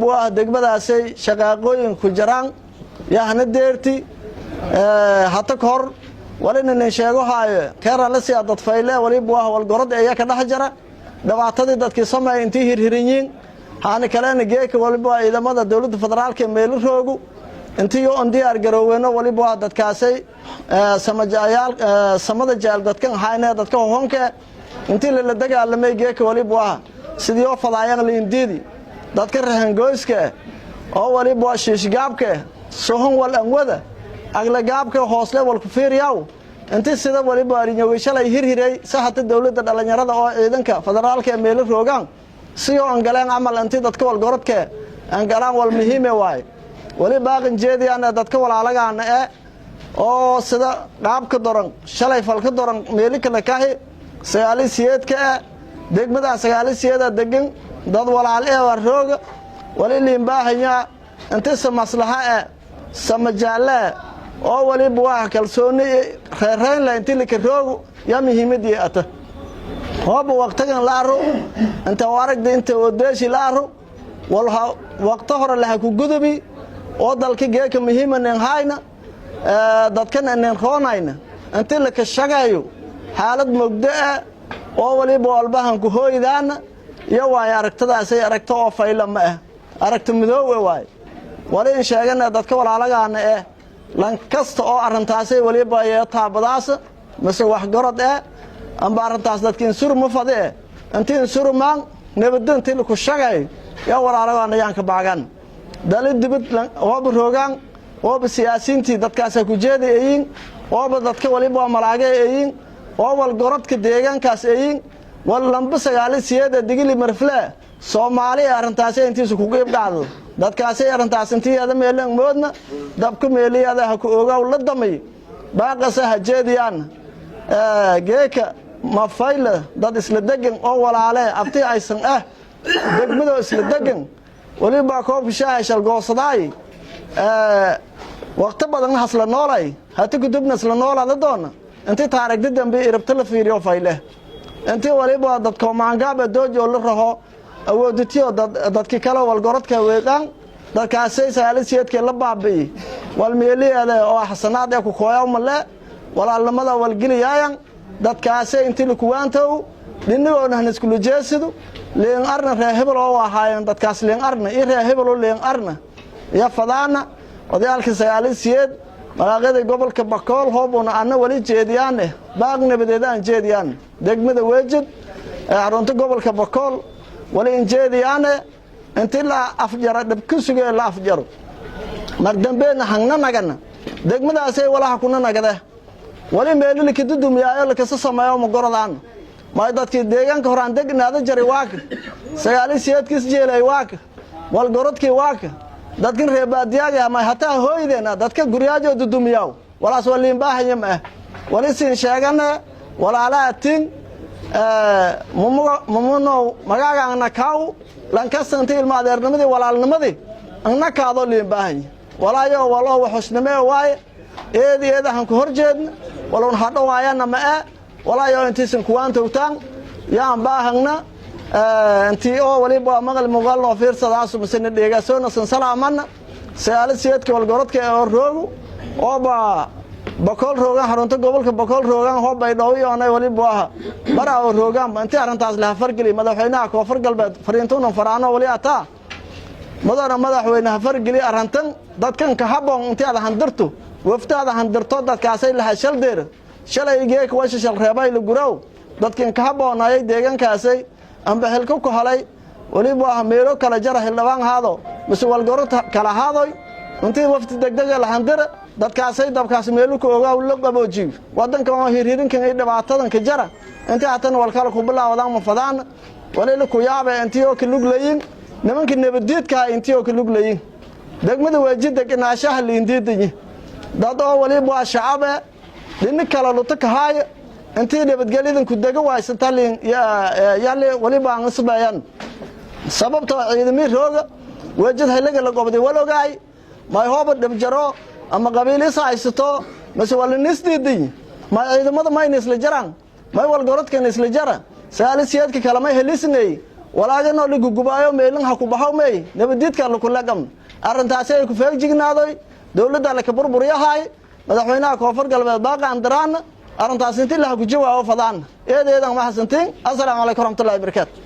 bua degmadaasay shaqaaqooyin ku jiraan yahna deerti hata kor walina nin sheego haayo keera la sii dad fayle wali bua wal gorod ay ka dhax jira dhawaatadii dadkii Soomaaliya intii hirhirinyin haana kalena geeka wali bua ciidamada dawladda federaalka meel roogu intii oo diyaar garoweeno wali bua dadkaasay samada jaal dadkan hayna dadka honka intii la dagaalamay geeka wali bua sidii oo fadaayaan liindidi dadka rahan gooyska oo wali bua shiishgaabka sohon wal anwada agla gaabka hoosle wal ku fiiriyaw intii sida wali bua arinyo shalay hirhiray saxada dawladda dhalinyarada oo ciidanka federaalka meel roogan si oo galaan amal intii dadka wal gorodka aan galaan wal muhiim waay wali baaqin jeediyana dadka walaalagaan oo sida qaabka doran shalay falka doran meel kale kahi sagaalisiyeedka degmada sagaalisiyeeda degan dad walaal war rooga wali limbaaxaya inta maslaxa samajaale oo wali bua kalsooni reereen la intii la roogo ya muhiimadii ata hoob waqtigan la aro inta waragda inta wadashi la aro walha waqti hore la ku gudubi oo dalka geeka muhiiman hayna dadkan aan roonayna inta la ka shaqeeyo xaalad mugdo oo wali boolbahan ku hooydaana iyo way aragtadaasay aragto oo fayla ma aragto midoowe waay wali in sheegana dadka walaalagaan lan kasta oo arintaasay wali baayay taabadaas mise wax gorod amba arintaas dadkii sur ma fadee intii surmaan nabadda intii ku shaqeey ya walaalagaan ayaan ka baagan dalid dibad oo roogan oo siyaasiyiintii dadkaas ku jeedayeen oo dadka wali baa malaagayeen oo wal gorodka deegaankaas ayeen wal lamba sagaalisiyeeda digili marfle Soomaaliya arintaas intiisu ku qeyb qaado dadkaas arintaas intiiyada meelan moodna dabka meeliyada ha ku ogaw la damay baaqasa hajeediyaan geeka ma fayla dad isla degan oo walaale abti aysan degmada isla degan wali baa koob shaashal goosadaay waqti badan hasla noolay hata gudubna isla noolada doona intii taariikhda dambe irabta la fiiriyo fayle intii waliba dadka maangaaba doojo la raho awooditiyo dadkii kala wal gorodka weeqan dadkaasay saalisiyeedka la baabay wal meeliyada oo xasanaad ku kooyo male walaalnimada wal giliyaan dadkaasay intii la kuwaantow dhinagoona han isku jeesido leen arna reehbal oo ahaayeen dadkaas leen arna reehbal oo leen arna ya fadaana odayalka saalisiyeed malaaqada gobolka Bakool hoobuna ana wali jeediyaan baaq nabadeedaan jeediyaan degmada Weejid xarunta gobolka Bakool wali jeediyaan intii la afjara dhabka sugay la afjaro mar dambeena hangna nagana degmadaasay walaha kuna nagada wali meel ka dudumiyaayo la ka sameeyo ma goradaan ma dadkii deegaanka horaan degnaada jaray waak sagaalisiyeedkiis jeelay waak wal gorodkii waak dadkan reebaadiyada ma hataa hooydeena dadka guriyaajo dudumiyaaw walaas waliin baahayam wali siin sheegana walaalaatin mumuno magaaga kaaw lan ka santii ilmaadeernimadii walaalnimadii anna kaado liin baahay walaayo walo waxusnimee waay eedahan ku horjeedna waloon hadho waayana ma walaayo intiisan kuwaan tawtaan yaan baahagna intii oo waliba maqal muqal oo fiirsadaas masana dheegaasona san salaamana saalisiyeedka wal gorodka oo roogo oo Bakool roogan xarunta gobolka Bakool roogan hoobay dhawiyana waliba bara oo roogan intii arintaas la fargeli madaxweynaha koonfur galbeed fariintoona faraano wali ata madaxweynaha fargeli arintan dadkan ka haboon intii aad handirto waftaada handirto dadkaasay la hashal deer shalay geek washa shal reebay la guraw dadkan ka haboonayay deegaankaasay amba helka ku halay waliba meelo kala jara xildhibaan haado mise wal gorod kala haadoy intii wafti degdeg la handira dadkaasay dabkaas meelo ku ogaa la qaboojiyo wadanka oo hirhirinkan ay dhibaatadan ka jara intii hatan wal kala ku bilaawdaan ma fadaan waliba ku yaabay intii oo ka luglayin nimanka nabadgeedka intii oo ka luglayin degmada Weejid deganaanshaha liindiidin dad oo waliba shacab din kala luta ka haay intii nabadgelyada ku daga waaysan talin yaale waliba aan isbayaan sababtoo ciidamada rooga Weejid haylaga la qobday waloogaay ma hooba dhabjaro ama qabiilisa haysto mas'uul walnisdiidin ma ciidamada ma isla jaraan ma wal gorodkan isla jara saalisiyeedka kala ma helisnay walaagano ligu gubaayo meelin ha ku baxo may nabadidka la kula gam arintaas ay ku feejignaaday dawladda la ka burburiyahay madaxweynaha koonfur galbeed baaqan daraan arintaas intii la ku jawaabo fadaan eedeedan ma xasantiin assalaamu alaykum warahmatullaahi wabarakaatuh